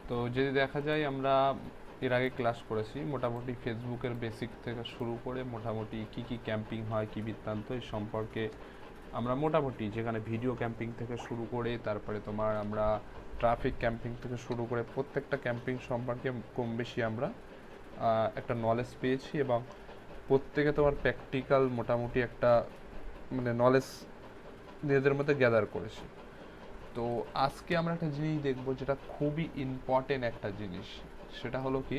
তো যদি দেখা যায় আমরা এর আগে ক্লাস করেছি মোটামুটি ফেসবুকের বেসিক থেকে শুরু করে মোটামুটি কি কি ক্যাম্পিং হয় কি বৃত্তান্ত এই সম্পর্কে আমরা মোটামুটি যেখানে ভিডিও ক্যাম্পিং থেকে শুরু করে তারপরে তোমার আমরা ট্রাফিক ক্যাম্পিং থেকে শুরু করে প্রত্যেকটা ক্যাম্পিং সম্পর্কে কম বেশি আমরা একটা নলেজ পেয়েছি এবং প্রত্যেকে তোমার প্র্যাকটিক্যাল মোটামুটি একটা মানে নলেজ নিজেদের মধ্যে গ্যাদার করেছি। তো আজকে আমরা একটা জিনিস দেখবো যেটা খুবই ইম্পর্টেন্ট একটা জিনিস, সেটা হলো কি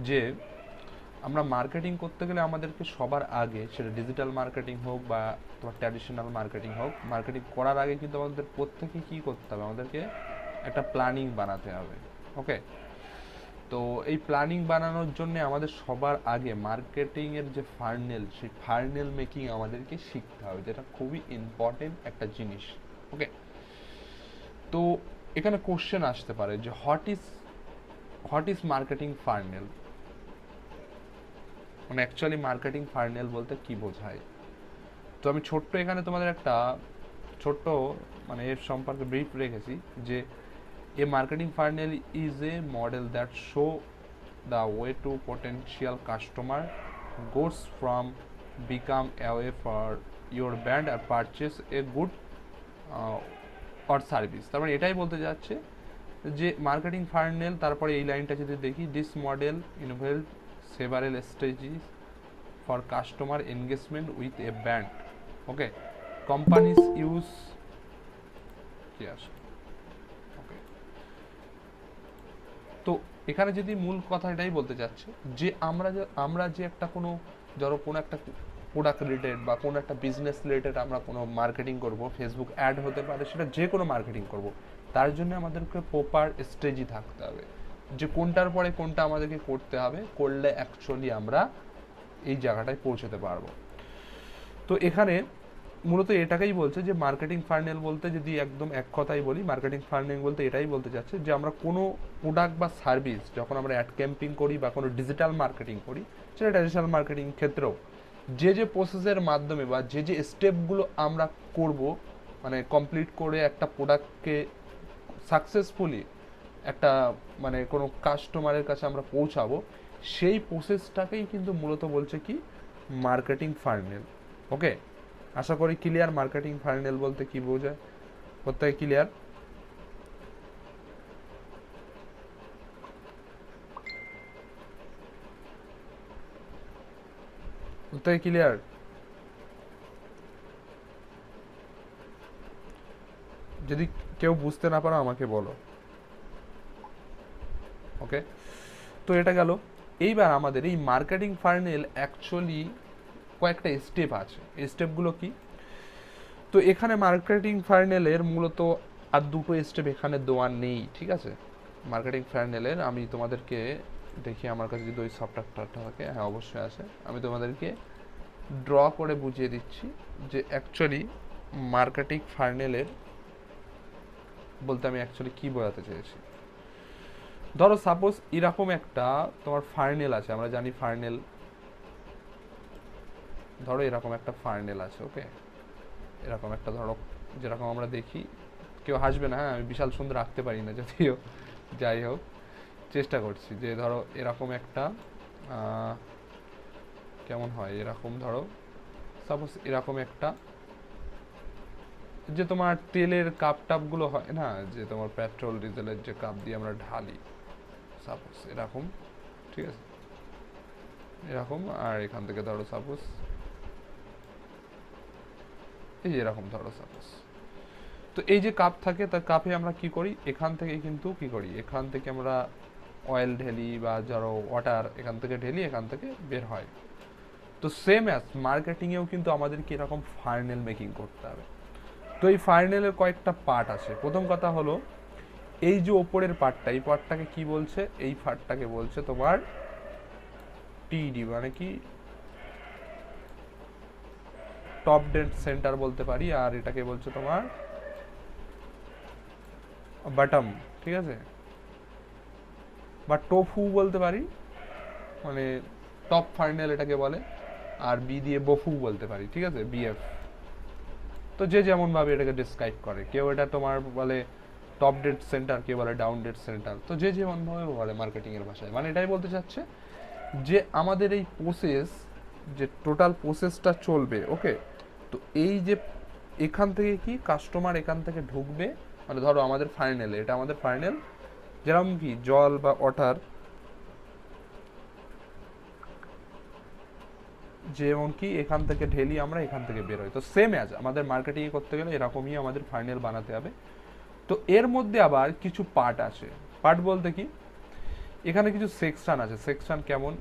যে আমরা মার্কেটিং করতে গেলে আমাদেরকে সবার আগে সেটা ডিজিটাল মার্কেটিং হোক বা তোমার ট্র্যাডিশনাল মার্কেটিং হোক, মার্কেটিং করার আগে কিন্তু আমাদের প্রত্যেকে কী করতে হবে, আমাদেরকে একটা প্ল্যানিং বানাতে হবে। ওকে, তো এই প্ল্যানিং বানানোর জন্য আমাদের সবার আগে মার্কেটিংয়ের যে ফার্নেল সেই ফার্নেল মেকিং আমাদেরকে শিখতে হবে, যেটা খুবই ইম্পর্টেন্ট একটা জিনিস। ওকে, তো এখানে কোশ্চেন আসতে পারে যে হোয়াট ইজ মার্কেটিং ফার্নেল, মানে অ্যাকচুয়ালি মার্কেটিং ফার্নেল বলতে কি বোঝায়। তো আমি ছোট্ট এখানে তোমাদের একটা ছোট্ট মানে এর সম্পর্কে ব্রিফ রেখেছি যে a marketing funnel is a model that show the way to potential customer goes from become aware for your brand আর purchase a good or service. তার মানে এটাই বলতে যাচ্ছে যে মার্কেটিং ফার্নেল, তারপরে এই লাইনটা যদি দেখি, this model involve several strategies for customer engagement with a brand. Okay, companies use ওকে, তো এখানে যদি মূল কথা এটাই বলতে চাচ্ছে যে আমরা যে একটা কোনো ধরো কোনো একটা প্রোডাক্ট রিলেটেড বা কোনো একটা বিজনেস রিলেটেড আমরা কোনো মার্কেটিং করব, ফেসবুক অ্যাড হতে পারে, সেটা যে কোনো মার্কেটিং করব, তার জন্য আমাদেরকে প্রপার স্ট্র্যাটেজি থাকতে হবে যে কোনটার পরে কোনটা আমাদেরকে করতে হবে, করলে অ্যাকচুয়ালি আমরা এই জায়গাটায় পৌঁছতে পারবো। তো এখানে মূলত এটাকেই বলছে যে মার্কেটিং ফার্নেল বলতে, যদি একদম এক কথাই বলি, মার্কেটিং ফার্নেল বলতে এটাই বলতে চাচ্ছে যে আমরা কোনো প্রোডাক্ট বা সার্ভিস যখন আমরা অ্যাড ক্যাম্পিং করি বা কোনো ডিজিটাল মার্কেটিং করি, সেটা ট্র্যাডিশনাল মার্কেটিং ক্ষেত্রেও যে প্রসেসের মাধ্যমে বা যে স্টেপগুলো আমরা করব, মানে কমপ্লিট করে একটা প্রোডাক্টকে সাকসেসফুলি একটা মানে কোনো কাস্টমারের কাছে আমরা পৌঁছাবো, সেই প্রসেসটাকেই কিন্তু মূলত বলছে কি মার্কেটিং ফার্নেল। ওকে, আশা করি ক্লিয়ার মার্কেটিং ফার্নেল বলতে কি বোঝায়, প্রত্যেকে ক্লিয়ার? প্রত্যেকে ক্লিয়ার? যদি কেউ বুঝতে না পারো আমাকে বলো। ওকে, তো এটা গেল। এইবার আমাদের এই মার্কেটিং ফার্নেল অ্যাকচুয়ালি কয়েকটা স্টেপ আছে, এই স্টেপগুলো কি? তো এখানে মার্কেটিং ফার্নেলের মূলত আর দুটো স্টেপ এখানে দেওয়া নেই, ঠিক আছে? মার্কেটিং ফার্নেলের আমি তোমাদেরকে দেখি, আমার কাছে যদি ওই সফটওয়্যারটা থাকে, হ্যাঁ অবশ্যই আছে, আমি তোমাদেরকে ড্র করে বুঝিয়ে দিচ্ছি যে অ্যাকচুয়ালি মার্কেটিং ফার্নেলের বলতে আমি অ্যাকচুয়ালি কী বোঝাতে চেয়েছি। ধরো সাপোজ এরকম একটা তোমার ফার্নেল আছে, আমরা জানি ফার্নেল, ধরো এরকম একটা ফার্নেল আছে। ওকে, এরকম একটা ধরো যেরকম আমরা দেখি, কেউ হাসবে না, হ্যাঁ আমি বিশাল সুন্দর আঁকতে পারি না যদিও, যাই হোক চেষ্টা করছি যে ধরো এরকম একটা কেমন হয়, এরকম ধরো সাপোজ এরকম একটা যে তোমার তেলের কাপ টাপগুলো হয় না, যে তোমার পেট্রোল ডিজেলের যে কাপ দিয়ে আমরা ঢালি, সাপোজ এরকম, ঠিক আছে এরকম, আর এখান থেকে ধরো সাপোজ এই যে এরকম ধরো সাপোজ, তো এই যে কাপ থাকে, তার কাপে আমরা কি করি, এখান থেকে কিন্তু কি করি, এখান থেকে আমরা অয়েল ঢেলি বা ধরো ওয়াটার এখান থেকে ঢেলি, এখান থেকে বের হয়। তো সেম অ্যাজ মার্কেটিংয়েও কিন্তু আমাদেরকে এরকম ফার্নেল মেকিং করতে হবে। তো এই ফার্নেলের কয়েকটা পার্ট আছে। প্রথম কথা হলো এই যে ওপরের পার্টটা, এই পার্টটাকে কি বলছে, এই পার্টটাকে বলছে তোমার টিডি, মানে কি টপ ডেড সেন্টার বলতে পারি, আর এটাকে বলছে তোমার বাটম, ঠিক আছে, বা টোফু বলতে পারি, মানে টপ ফার্নেল এটাকে বলে, আর বি দিয়ে বফু বলতে পারি, ঠিক আছে, বিএফ। তো যে যেমন ভাবে এটাকে ডিসক্রাইব করে, কেউ এটা তোমার বলে টপ ডেড সেন্টার, কে বলে ডাউন ডেড সেন্টার, তো যে যেমনভাবে বলে মার্কেটিংয়ের ভাষায়, মানে এটাই বলতে চাচ্ছে যে আমাদের এই প্রসেস, যে টোটাল প্রসেসটা চলবে, ওকে। তো এই যে এখান থেকে কি কাস্টমার এখান থেকে ঢুকবে, মানে ধরো আমাদের ফাইনালে, এটা আমাদের ফাইনাল, যেরকম কি জল বা ওয়াটার, যেমন কি এখান থেকে ঢেলি আমরা, এখান থেকে বেরোই, তো সেম অ্যাজ আমাদের মার্কেটিং করতে গেলে এরকমই আমাদের ফাইনাল বানাতে হবে। তো এর মধ্যে আবার কিছু পার্ট আছে। পার্ট বলতে কি, এখানে কিছু সেকশন আছে। সেকশন কেমন,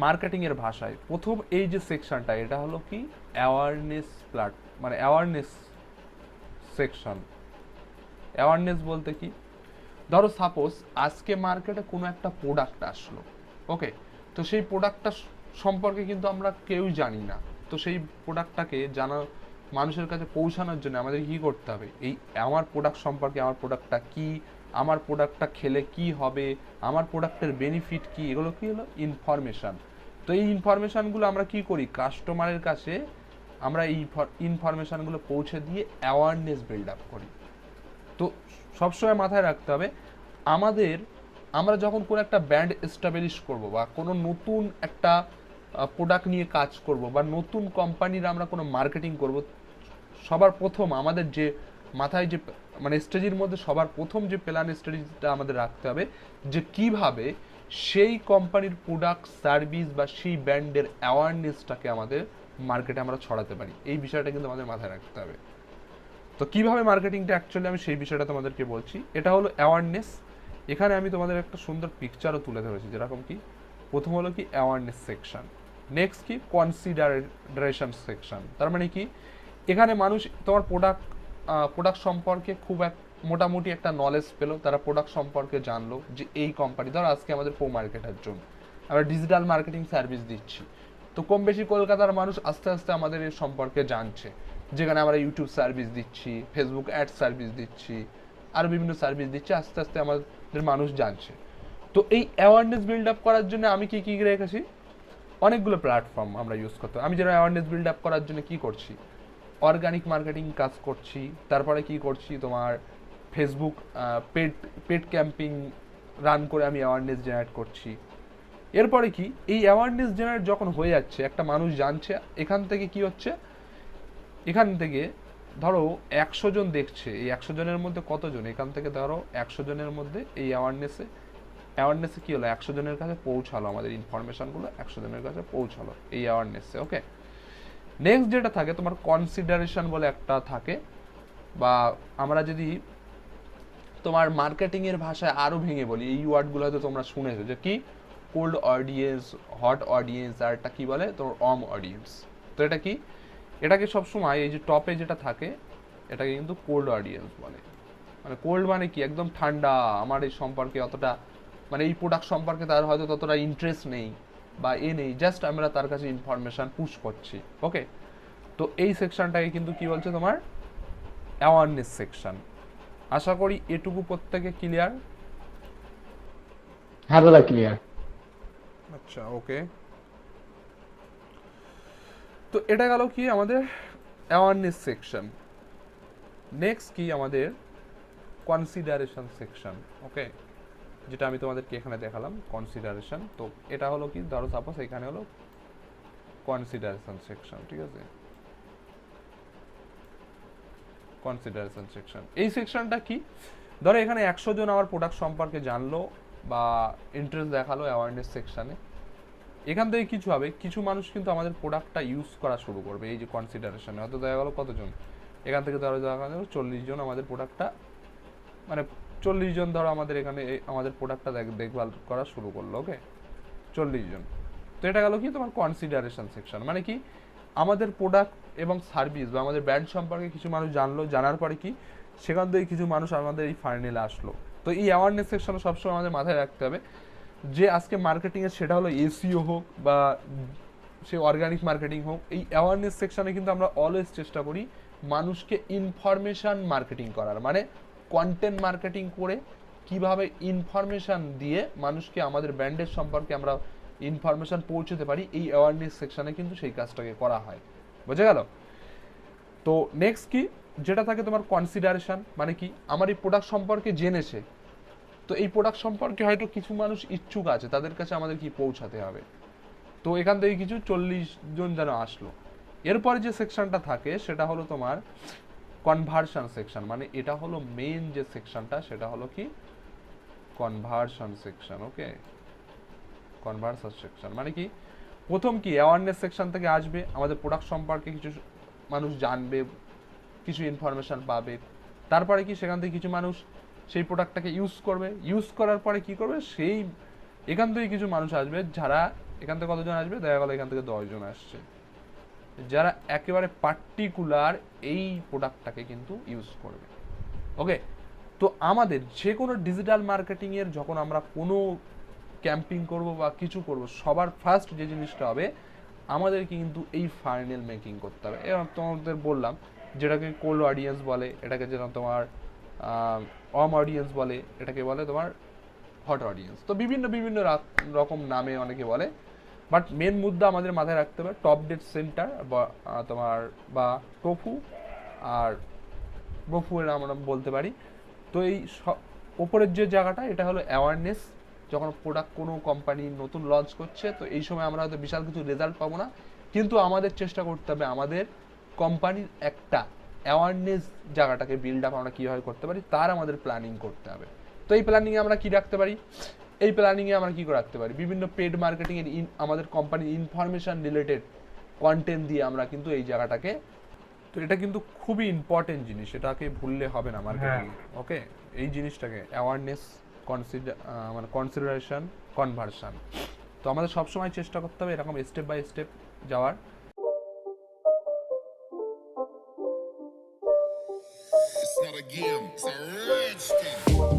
মার্কেটিং এর ভাষায় প্রথম এই যে সেকশনটা, এটা হলো কি অ্যাওয়ারনেস প্ল্যাট, মানে অ্যাওয়ারনেস সেকশন। অ্যাওয়ারনেস বলতে কি, ধরো সাপোজ আজকে মার্কেটে কোনো একটা প্রোডাক্ট আসলো, ওকে, তো সেই প্রোডাক্টটা সম্পর্কে কিন্তু আমরা কেউই জানি না। তো সেই প্রোডাক্টটাকে জানা, মানুষের কাছে পৌঁছানোর জন্য আমাদের কি করতে হবে, এই আমার প্রোডাক্ট সম্পর্কে, আমার প্রোডাক্টটা কি, আমার প্রোডাক্টটা খেলে কি হবে, আমার প্রোডাক্টের বেনিফিট কি, এগুলো কি হলো ইনফরমেশান। তো এই ইনফরমেশানগুলো আমরা কি করি, কাস্টমারের কাছে আমরা এই ইনফরমেশানগুলো পৌঁছে দিয়ে অ্যাওয়ারনেস বিল্ড আপ করি। তো সবসময় মাথায় রাখতে হবে, আমরা যখন কোনো একটা ব্র্যান্ড এস্টাবলিশ করব, বা কোনো নতুন একটা প্রোডাক্ট নিয়ে কাজ করব, বা নতুন কোম্পানির আমরা কোনো মার্কেটিং করব, সবার প্রথম আমাদের যে মাথায় যে, মানে স্ট্র্যাটেজির মধ্যে সবার প্রথম যে প্ল্যান স্ট্র্যাটেজিটা আমাদের রাখতে হবে, যে কিভাবে সেই কোম্পানির প্রোডাক্ট সার্ভিস বা সেই ব্র্যান্ডের অ্যাওয়ারনেসটাকে আমাদের মার্কেটে আমরা ছড়াতে পারি, এই বিষয়টা কিন্তু আমাদের মাথায় রাখতে হবে। তো কিভাবে মার্কেটিংটা অ্যাকচুয়ালি, আমি সেই বিষয়টা তোমাদেরকে বলছি। এটা হলো অ্যাওয়ারনেস। এখানে আমি তোমাদের একটা সুন্দর পিকচারও তুলে ধরেছি, যেরকম কি প্রথম হলো কি অ্যাওয়ারনেস সেকশন, নেক্সট কি কনসিডারেশন সেকশন। তার মানে কি, এখানে মানুষ তোমার প্রোডাক্ট সম্পর্কে খুব মোটামুটি একটা নলেজ পেলো, তারা প্রোডাক্ট সম্পর্কে জানলো যে এই কোম্পানি, ধরো আজকে আমাদের প্রো মার্কেটের জন্য আমরা ডিজিটাল মার্কেটিং সার্ভিস দিচ্ছি, তো কম বেশি কলকাতার মানুষ আস্তে আস্তে আমাদের এর সম্পর্কে জানছে, যেখানে আমরা ইউটিউব সার্ভিস দিচ্ছি, ফেসবুক অ্যাড সার্ভিস দিচ্ছি, আরও বিভিন্ন সার্ভিস দিচ্ছি, আস্তে আস্তে আমাদের মানুষ জানছে। তো এই অ্যাওয়ারনেস বিল্ড আপ করার জন্য আমি কি কি রেখেছি, অনেকগুলো প্ল্যাটফর্ম আমরা ইউজ করতে, আমি যেন অ্যাওয়ারনেস বিল্ড আপ করার জন্য কি করছি, অর্গানিক মার্কেটিং কাজ করছি, তারপরে কি করছি তোমার Facebook paid paid camping run করে আমি অ্যাওয়ারনেস জেনারেট করছি। এরপরে কি, এই অ্যাওয়ারনেস জেনারেট যখন হয়ে যাচ্ছে, একটা মানুষ জানছে, এখান থেকে কি হচ্ছে, এখান থেকে ধরো 100 জন দেখছে, এই 100 জনের মধ্যে কতজন, এখান থেকে ধরো 100 জনের মধ্যে এই অ্যাওয়ারনেসে কি হলো, 100 জনের কাছে পৌঁছালো, আমাদের ইনফরমেশনগুলো 100 জনের কাছে পৌঁছালো এই অ্যাওয়ারনেসে, ওকে। নেক্সট যেটা থাকে তোমার কনসিডারেশন বলে একটা থাকে, বা আমরা যদি তোমার মার্কেটিং এর ভাষায় আরো ভেঙে বলি, এই ওয়ার্ডগুলো হয়তো তোমরা শুনেছো, যে কি কোল্ড অডিয়েন্স, হট অডিয়েন্স, আর একটা কি বলে তোমার ওয়ার্ম অডিয়েন্স। তো এটা কি, এটাকে সবসময় এই যে টপে যেটা থাকে, এটাকে কিন্তু কোল্ড অডিয়েন্স বলে। মানে কোল্ড মানে কি, একদম ঠান্ডা, আমার এই সম্পর্কে অতটা, মানে এই প্রোডাক্ট সম্পর্কে তার হয়তো ততটা ইন্টারেস্ট নেই বা নেই, জাস্ট আমরা তার কাছে ইনফরমেশন পুশ করছি, ওকে। তো এই সেকশনটাকে কিন্তু কি বলছে তোমার অ্যাওয়ারনেস সেকশন। আশা করি এটুকু প্রত্যেকে ক্লিয়ার। হ্যাঁ দাদা, ক্লিয়ার। আচ্ছা, ওকে। তো এটা গেল কি আমাদের অ্যাওয়ারনেস সেকশন। নেক্সট কি আমাদের কনসিডারেশন সেকশন, ওকে, যেটা আমি তোমাদেরকে এখানে দেখালাম কনসিডারেশন। তো এটা হলো কি, ধরো সাপোজ এখানে হলো কনসিডারেশন সেকশন, ঠিক আছে, কনসিডারেশন সেকশন। এই সেকশনটা কি, ধরো এখানে 100 জন আমার প্রোডাক্ট সম্পর্কে জানলো বা ইন্টারেস্ট দেখালো অ্যাওয়ারনেস সেকশনে, এখান থেকে কিছু হবে, কিছু মানুষ কিন্তু আমাদের প্রোডাক্টটা ইউজ করা শুরু করবে এই যে কনসিডারেশনে, হয়তো দেখা গেলো কতজন, এখান থেকে ধরো দেখা গেলো 40 জন আমাদের প্রোডাক্টটা, মানে 40 জন ধরো আমাদের এখানে আমাদের প্রোডাক্টটা দেখভাল করা শুরু করলো, ওকে, 40 জন। তো এটা গেল কি তোমার কনসিডারেশন সেকশন, মানে কি আমাদের প্রোডাক্ট এবং সার্ভিস বা আমাদের ব্র্যান্ড সম্পর্কে কিছু মানুষ জানলো, জানার পরে কি সেখান থেকে কিছু মানুষ আমাদের এই ফাইনালে আসলো। তো এই অ্যাওয়ারনেস সেকশনে সবসময় আমাদের মাথায় রাখতে হবে যে আজকে মার্কেটিংয়ের, সেটা হলো এসইও হোক বা সে অর্গানিক মার্কেটিং হোক, এই অ্যাওয়ারনেস সেকশনে কিন্তু আমরা অলওয়েজ চেষ্টা করি মানুষকে ইনফরমেশন মার্কেটিং করার, মানে কন্টেন্ট মার্কেটিং করে কিভাবে ইনফরমেশন দিয়ে মানুষকে আমাদের ব্র্যান্ডের সম্পর্কে আমরা ইনফরমেশন পৌঁছতে পারি, এই অ্যাওয়ারনেস সেকশনে কিন্তু সেই কাজটাকে করা হয়। বুঝে গেল? তো নেক্সট কি যেটা থাকে তোমার কনসিডারেশন, মানে কি আমার এই প্রোডাক্ট সম্পর্কে জেনেছে, তো এই প্রোডাক্ট সম্পর্কে হয়তো কিছু মানুষ ইচ্ছুক আছে, তাদের কাছে আমাদের কি পৌঁছাতে হবে। তো এখান থেকে কিছু 40 জন যেন আসলো। এরপরে যে সেকশনটা থাকে সেটা হলো তোমার কনভার্সন সেকশন, মানে এটা হলো মেইন যে সেকশনটা, সেটা হলো কি কনভার্সন সেকশন। ওকে, কনভার্সন সেকশন মানে কি, প্রথম কি অ্যাওয়ারনেস সেকশন থেকে আসবে, আমাদের প্রোডাক্ট সম্পর্কে কিছু মানুষ জানবে, কিছু ইনফরমেশন পাবে। তারপরে কি সেখান থেকে কিছু মানুষ সেই প্রোডাক্টটাকে ইউজ করবে, ইউজ করার পরে কি করবে, সেই এখান থেকে কিছু মানুষ আসবে, যারা এখান থেকে কতজন আসবে, দেখা গেলো এখান থেকে 10 জন আসছে, যারা একেবারে পার্টিকুলার এই প্রোডাক্টটাকে কিন্তু ইউজ করবে। ওকে, তো আমাদের যে কোনো ডিজিটাল মার্কেটিংয়ের যখন আমরা কোনো ক্যাম্পিং করব বা কিছু করব, সবার ফার্স্ট যে জিনিসটা হবে, আমাদেরকে কিন্তু এই ফাইনাল মেকিং করতে হবে। এবং তোমাদের বললাম যেটাকে কোল্ড অডিয়েন্স বলে, এটাকে যেটা তোমার ওয়ার্ম অডিয়েন্স বলে, এটাকে বলে তোমার হট অডিয়েন্স। তো বিভিন্ন বিভিন্ন রকম নামে অনেকে বলে, বাট মেন মুদ্রা আমাদের মাথায় রাখতে হবে টপ ডেট সেন্টার বা তোমার বা টোফু আর বফু এর আমরা বলতে পারি। তো এই ওপরের যে জায়গাটা, এটা হলো অ্যাওয়ারনেস। যখন প্রোডাক্ট কোনো কোম্পানি নতুন লঞ্চ করছে, তো এই সময় আমরা হয়তো বিশাল কিছু রেজাল্ট পাবো না, কিন্তু আমাদের চেষ্টা করতে হবে আমাদের কোম্পানির একটা অ্যাওয়ারনেস জায়গাটাকে বিল্ড আপ আমরা কীভাবে করতে পারি, তার আমাদের প্ল্যানিং করতে হবে। তো এই প্ল্যানিংয়ে আমরা কী রাখতে পারি, এই প্ল্যানিংয়ে আমরা কী করে রাখতে পারি, বিভিন্ন পেড মার্কেটিংয়ের আমাদের কোম্পানির ইনফরমেশান রিলেটেড কন্টেন্ট দিয়ে আমরা কিন্তু এই জায়গাটাকে, তো এটা কিন্তু খুবই ইম্পর্টেন্ট জিনিস, এটাকে ভুললে হবে না মার্কেটিং। ওকে, এই জিনিসটাকে অ্যাওয়ারনেস, মানে কনসিডারেশন, কনভার্সন, তো আমাদের সবসময় চেষ্টা করতে হবে এরকম স্টেপ বাই স্টেপ যাওয়ার। It's not a game, it's a rich thing.